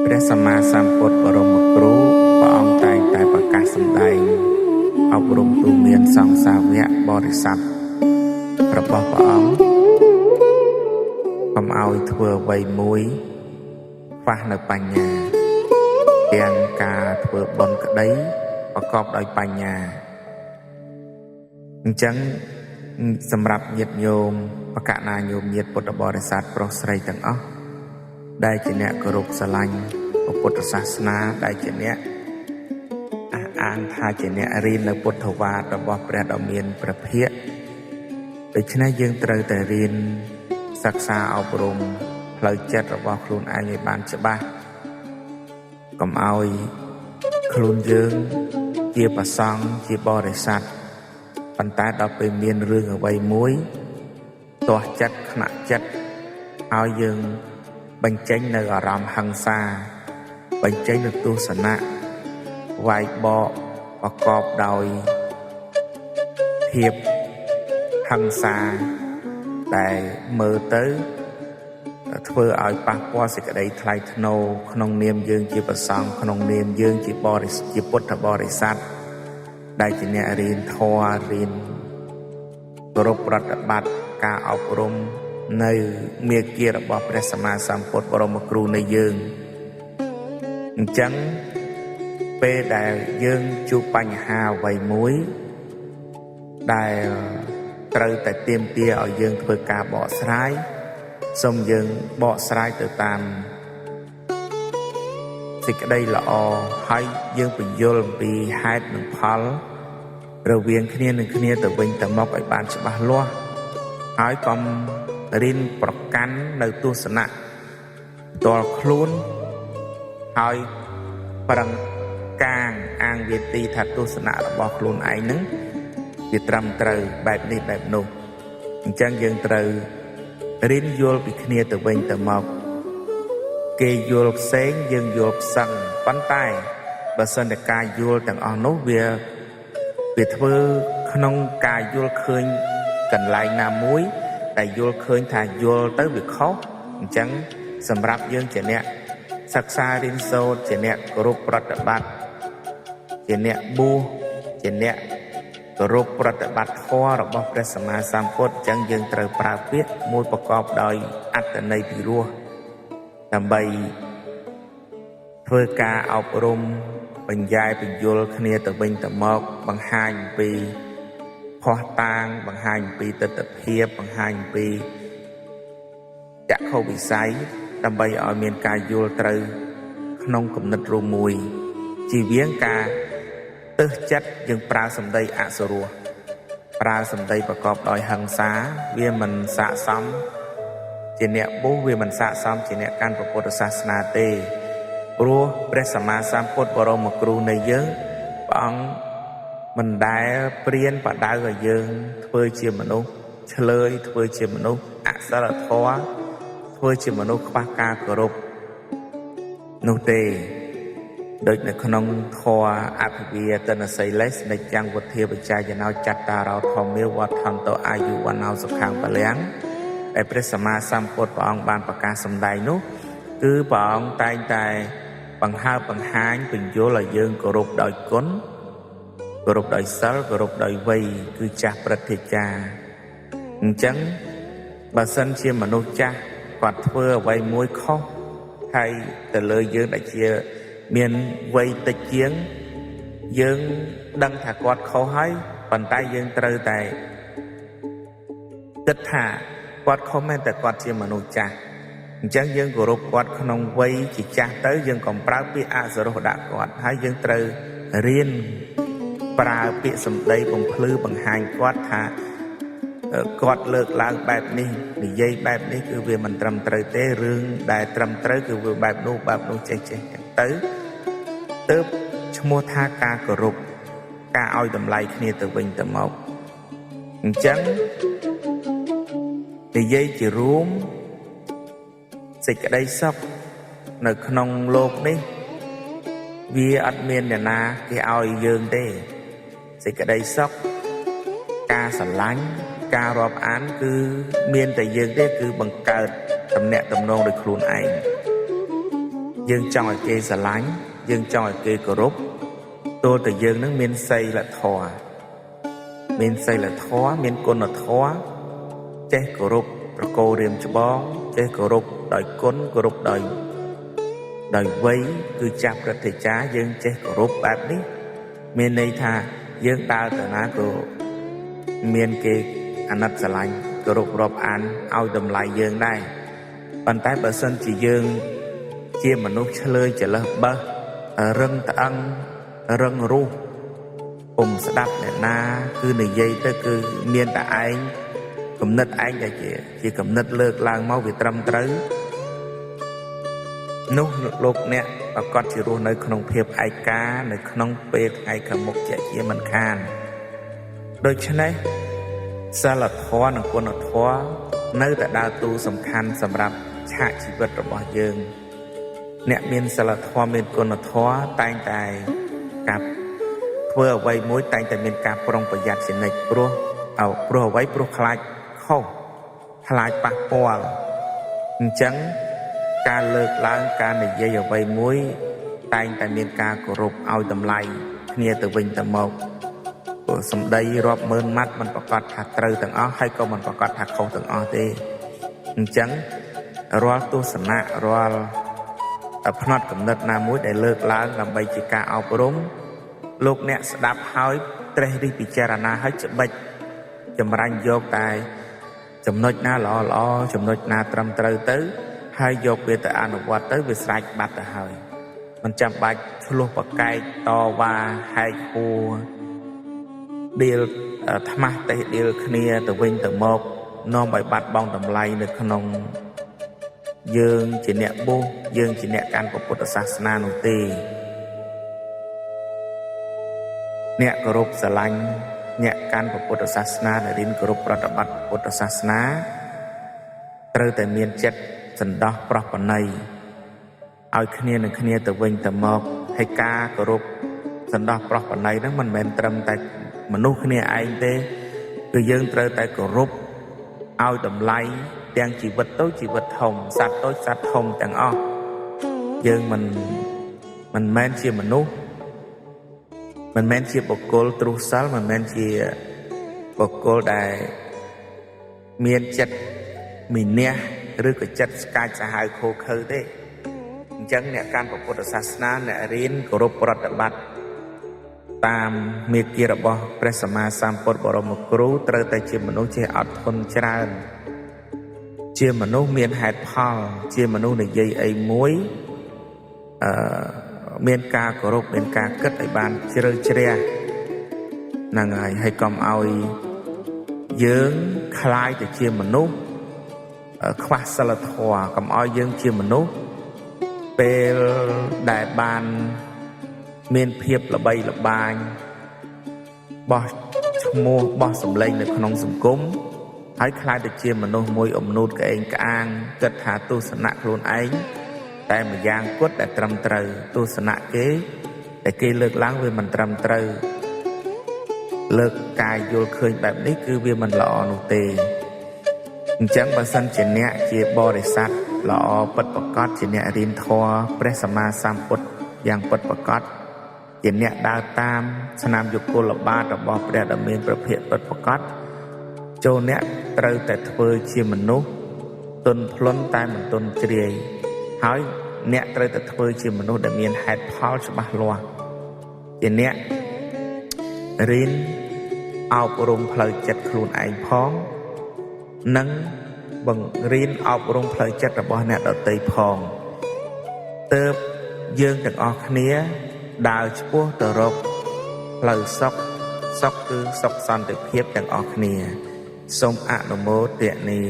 ព្រះសម្មាសម្ពុទ្ធបរមគ្រូព្រះអង្គតែងតែប្រកាសសម្ដែងអប់រំទូមានសង្ឃសាវកបរិស័ទរបស់ព្រះអង្គកុំឲ្យធ្វើអ្វីមួយខ្វះនៅបញ្ញាទាំងការធ្វើបុណ្យក្តីប្រកបដោយបញ្ញាអញ្ចឹងសម្រាប់ញាតិញោមបកណាញោមញាតិពុទ្ធបរិស័ទប្រុសស្រីទាំងអស់ដែលជាអ្នកគោរពស្រឡាញ់ពុទ្ធសាសនាដែលជាអ្នកអះអាងថាជាអ្នករៀននៅពុទ្ធវាទរបស់ព្រះដ៏មានព្រះភិក្ខដូច្នេះយើងត្រូវតែរៀនសិក្សាអប់រំផ្លូវចិត្តរបស់ខ្លួនឯងឲ្យបានច្បាស់កុំឲ្យខ្លួនយើងជាប្រសង់ជាបរិស័ទប៉ុន្តែដល់ពេលមានរឿងអ្វីមួយទាស់ចិត្តខ្នាក់ចិត្តឲ្យយើងបញ្ចេញនៅអារម្មណ៍ហិង្សាបញ្ចេញនៅទស្សនៈវាយបកប្រកបដោយភាពហិង្សាដែលមើលទៅធ្វើឲ្យប៉ះពាល់សេចក្តីថ្លៃថ្នូរក្នុងនាមយើងជាប្រសង់ក្នុងនាមយើងជាពុទ្ធបរិស័ទដែលជាអ្នករៀនធម៌រៀនគោរពប្រតិបត្តិការអប់រំនៅមាគ៌ារបស់ព្រះសម្មាសម្ពុទ្ធបរមគ្រូនៃយើងអញ្ចឹងពេលដែលយើងជួបបញ្ហាអ្វីមួយដែលត្រូវតែទាមទារឲ្យយើងធ្វើការបកស្រាយសូមយើងបកស្រាយទៅតាមសេចក្តីល្អហើយយើងបញ្យល់អំពីហេតុនិងផលរវាងគ្នានឹងគ្នាទៅវិញទៅមកឲ្យបានច្បាស់លាស់ហើយកុំរៀនប្រកាន់នៅទស្សនៈផ្ទាល់ខ្លួនហើយប្រឹងកាងអាងវាទីថាទស្សនៈរបស់ខ្លួនឯងហ្នឹងវាត្រឹមត្រូវបែបនេះបែបនោះអញ្ចឹងយើងត្រូវរៀនយល់ពីគ្នាទៅវិញទៅមកគេយល់ផ្សេងយើងយល់ផ្សឹងប៉ុន្តែបើសិនតែការយល់ទាំងអស់នោះវាធ្វើក្នុងការយល់ឃើញកន្លែងណាមួយតែយល់ឃើញថាយល់ទៅវាខុសអញ្ចឹងសម្រាប់យើងជាអ្នកសិក្សារៀនសូត្រជាអ្នកគោរពប្រតិបត្តិជាអ្នកបួសជាអ្នកគោរពប្រតិបត្តិធម៌របស់ព្រះសម្មាសម្ពុទ្ធអញ្ចឹងយើងត្រូវប្រើពាក្យមួយប្រកបដោយអត្ថន័យពិរោះដើម្បីធ្វើការអប់រំបញ្ញែបញ្យលគ្នាទៅវិញទៅមកបង្ហាញអំពីភ័ស្តុតាងបង្ហាញអំពីទស្សនវិជ្ជាបង្ហាញអំពីចក្ខុវិស័យដើម្បីឲ្យមានការយល់ត្រូវក្នុងគំនិតរួមមួយជៀសវាងការទឹះចិត្តយើងប្រើសម្ដីអសុរោះប្រើសម្ដីប្រកបដោយហិង្សាវាមិនស័ក្តិសមជាអ្នកបួសវាមិនស័ក្តិសមជាអ្នកកាន់ពុទ្ធសាសនាទេព្រោះព្រះសម្មាសម្ពុទ្ធបរមគ្រូនៃយើងព្រះអង្គមិនដែលព្រានបដៅឲ្យយើងធ្វើជាមនុស្សឆ្លើយធ្វើជាមនុស្សអសិលធម៌ធ្វើជាមនុស្សខ្វះការគោរពនោះទេដូចនៅក្នុងធម៌អភិវាទនសីលេសនៃចាំងវុធាបច្ចាយណោចត្តារោធម្មាវត្ថន្តោអាយុវណ្ណោសុខំបលាំងដែលព្រះសម្មាសម្ពុទ្ធព្រះអង្គបានប្រកាសសម្ដែងនោះគឺព្រះអង្គតែងតែបង្ហាញបញ្យល់ឲ្យយើងគោរពដោយគុណគោរពដោយសិលគោរពដោយវ័យគឺចាស់ព្រឹទ្ធាចារ្យអញ្ចឹងបើសិនជាមនុស្សចាស់គាត់ធ្វើអ្វីមួយខុសហើយទៅលើយើងដែលជាមានវ័យតិចជាងយើងដឹងថាគាត់ខុសហើយប៉ុន្តែយើងត្រូវតែគិតថាគាត់ខុសមែនតែគាត់ជាមនុស្សចាស់អញ្ចឹងយើងគោរពគាត់ក្នុងវ័យជាចាស់ទៅយើងកុំប្រើពាក្យអសុរោះដាក់គាត់ហើយយើងត្រូវរៀនប្រើពាក្យសម្ដីបំភ្លឺបង្ហាញគាត់ថាគាត់លើកឡើងបែបនេះនិយាយបែបនេះគឺវាមិនត្រឹមត្រូវទេរឿងដែលត្រឹមត្រូវគឺវាបែបនោះចេះទៅទើបឈ្មោះថាការគោរពការឲ្យតម្លៃគ្នាទៅវិញទៅមកអញ្ចឹងនិយាយជារួមសេចក្តីសុខនៅក្នុងโลกនេះវាអត់មានអ្នកណាគេឲ្យយើងទេសេចក្តីសុខការស្រឡាញ់ការរាប់អានគឺមានតែយើងទេគឺបង្កើតទំនាក់ទំនងដោយខ្លួនឯង យើងចង់ឲ្យគេស្រឡាញ់យើងចង់ឲ្យគេគោរពទោះតែយើងនឹងមានសីលធម៌មានសីលធម៌មានគុណធម៌ចេះគោរពប្រកោរៀមច្បងចេះគោរពដោយគុណគោរពដោយវ័យគឺចាស់ព្រឹទ្ធាចារ្យយើងចេះគោរពបែបនេះមានន័យថាយើងដើរទៅណាក៏មានគេអាណិតស្រឡាញ់គោរពរាប់អានឲ្យតម្លៃយើងដែរប៉ុន្តែបើសិនជាយើងជាមនុស្សឆ្លើយច្រឡឹះបឹសរឹងត្អឹងរឹងរូសពុំស្ដាប់អ្នកណាគឺនិយាយទៅគឺមានតែឯងគំនិតឯងតែជាគំនិតលើកឡើងមកវាត្រឹមត្រូវនោះលោកអ្នកប្រកាសជារស់នៅក្នុងភាពឯកានៅក្នុងពេលថ្ងៃខាងមុខជាមិនខានដូច្នេះសិលធម៌និងគុណធម៌នៅតែដើរតួសំខាន់សម្រាប់ឆាកជីវិតរបស់យើងអ្នកមានសិលធម៌មានគុណធម៌តែងតែការធ្វើអ្វីមួយតែងតែមានការប្រុងប្រយ័ត្នជានិច្ចព្រោះអ្វីព្រោះខ្លាចខុសខ្លាចប៉ះពាល់អញ្ចឹងការលើកឡើងការនិយាយអ្វីមួយតែងតែមានការគោរពឲ្យតម្លៃគ្នាទៅវិញទៅមកព្រោះសម្ដីរាប់ម៉ឺនម៉ាត់មិនប្រកាសថាត្រូវទាំងអស់ហើយក៏មិនប្រកាសថាខុសទាំងអស់ទេអញ្ចឹងរាល់ទស្សនៈរាល់ផ្នត់គំនិតណាមួយដែលលើកឡើងដើម្បីជាការអប់រំលោកអ្នកស្ដាប់ហើយត្រេះរិះពិចារណាហើយច្បិចចម្រាញ់យកតែចំណុចណាល្អចំណុចណាត្រឹមត្រូវទៅហើយយកវាទៅអនុវត្តទៅវាស្រេចបាត់ទៅហើយមិនចាំបាច់ឆ្លោះប្រកែកតវ៉ាហែកហួរដៀលថ្មាស់តេះដៀលគ្នាទៅវិញទៅមកនាំឲ្យបាត់បង់តម្លៃនៅក្នុងយើងជាអ្នកបុស្សយើងជាអ្នកកាន់ពុទ្ធសាសនានោះទេអ្នកគោរពស្រឡាញ់អ្នកកាន់ពុទ្ធសាសនាដែលរៀនគោរពប្រតិបត្តិពុទ្ធសាសនាត្រូវតែមានចិត្តសន្តោសប្រោះប្រណីឲ្យគ្នានឹងគ្នាទៅវិញទៅមកហើយការគោរពសន្តោសប្រោះប្រណីហ្នឹងមិនមែនត្រឹមតែមនុស្សគ្នាឯងទេគឺយើងត្រូវតែគោរពឲ្យតម្លៃទាំងជីវិតតូចជីវិតធំសត្វតូចសត្វធំទាំងអស់យើងមិនមែនជាមនុស្សមិនមែនជាបុគ្គលទ្រុសសិលមិនមែនជាបុគ្គលដែលមានចិត្តមីនះឬក៏ចិត្តស្កាចសាហាវខូខើទេអញ្ចឹងអ្នកកាន់ពុទ្ធសាសនាអ្នករៀនគោរពប្រតិបត្តិតាមមាគ៌ារបស់ព្រះសម្មាសម្ពុទ្ធបរមគ្រូត្រូវតែជាមនុស្សចេះអត់ធន់ច្រើនជាមនុស្សមានហេតុផលជាមនុស្សនិយាយអីមួយមានការគោរពមានការគិតឲ្យបានជ្រៅជ្រះហ្នឹងហើយកុំឲ្យយើងคล้ายទៅជាមនុស្សខ្វះសិលធម៌កុំឲ្យយើងជាមនុស្សពេលដែលបានមានភាពល្បីល្បាញបោះឈ្មោះបោះសម្លេងនៅក្នុងសង្គមហើយខ្លាចទៅជាមនុស្សមួយអំនួតក្អេងក្អាងគិតថាទស្សនៈខ្លួនឯងតែម្យ៉ាងគត់ដែលត្រឹមត្រូវទស្សនៈគេតែគេលើកឡើងវាមិនត្រឹមត្រូវលើកការយល់ឃើញបែបនេះគឺវាមិនល្អនោះទេអញ្ចឹងបើសិនជាអ្នកជាបរិស័ទល្អពិតប្រាកដជាអ្នករៀនធម៌ព្រះសម្មាសម្ពុទ្ធយ៉ាងពិតប្រាកដជាអ្នកដើរតាមស្នាមយុគលបាតរបស់ព្រះដ៏មានព្រះភិក្ខពិតប្រាកដចូលអ្នកត្រូវតែធ្វើជាមនុស្សទន់ភ្លន់តែមិនទន់ជ្រាយហើយអ្នកត្រូវតែធ្វើជាមនុស្សដែលមានហេតុផលច្បាស់លាស់ជាអ្នករៀនអប់រំផ្លូវចិត្តខ្លួនឯងផងនិងបង្រៀនអប់រំផ្លូវចិត្តរបស់អ្នកដទៃផងទើបយើងទាំងអស់គ្នាដើរឆ្ពោះទៅរកផ្លូវសុខគឺសុខសន្តិភាពទាំងអស់គ្នាសូមអនុមោទនា